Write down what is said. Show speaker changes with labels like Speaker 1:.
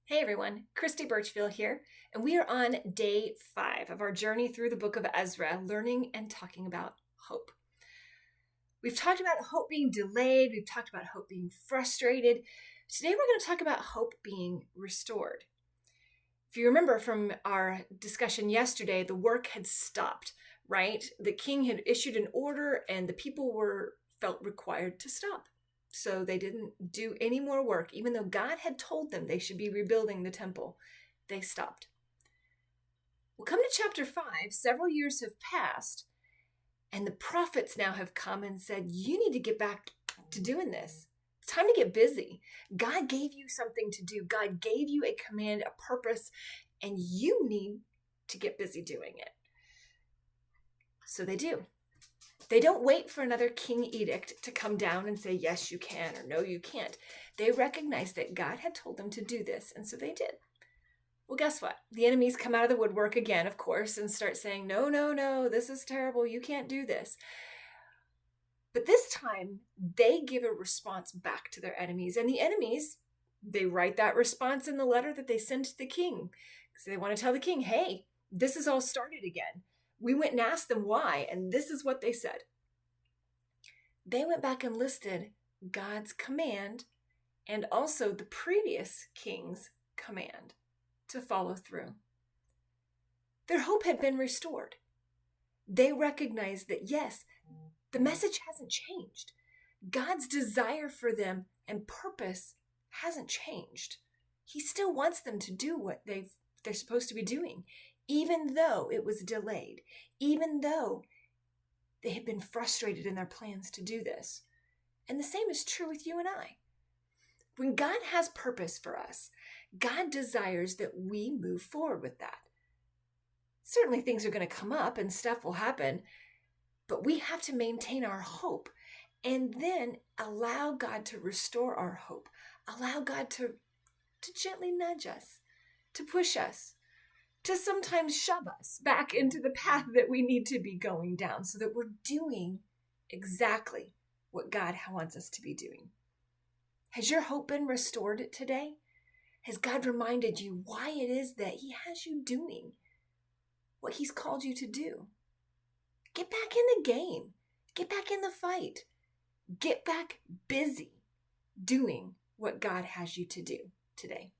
Speaker 1: Hey everyone, Christy Birchfield here, and we are on day 5 of our journey through the book of Ezra, learning and talking about hope. We've talked about hope being delayed, we've talked about hope being frustrated. Today we're going to talk about hope being restored. If you remember from our discussion yesterday, the work had stopped, right? The king had issued an order and the people felt required to stop. So they didn't do any more work, even though God had told them they should be rebuilding the temple. They stopped. We'll come to chapter 5. Several years have passed, and the prophets now have come and said, you need to get back to doing this. It's time to get busy. God gave you something to do. God gave you a command, a purpose, and you need to get busy doing it. So they do. They don't wait for another king edict to come down and say, yes, you can, or no, you can't. They recognize that God had told them to do this, and so they did. Well, guess what? The enemies come out of the woodwork again, of course, and start saying, no, this is terrible. You can't do this. But this time, they give a response back to their enemies. And the enemies, they write that response in the letter that they send to the king. Because they want to tell the king, hey, this has all started again. We went and asked them why, and this is what they said. They went back and listed God's command and also the previous king's command to follow through. Their hope had been restored. They recognized that, yes, the message hasn't changed. God's desire for them and purpose hasn't changed. He still wants them to do what they're supposed to be doing, even though it was delayed, even though they had been frustrated in their plans to do this. And the same is true with you and I. When God has purpose for us, God desires that we move forward with that. Certainly things are going to come up and stuff will happen, but we have to maintain our hope and then allow God to restore our hope. Allow God to gently nudge us, to push us, to sometimes shove us back into the path that we need to be going down so that we're doing exactly what God wants us to be doing. Has your hope been restored today? Has God reminded you why it is that He has you doing what He's called you to do? Get back in the game. Get back in the fight. Get back busy doing what God has you to do today.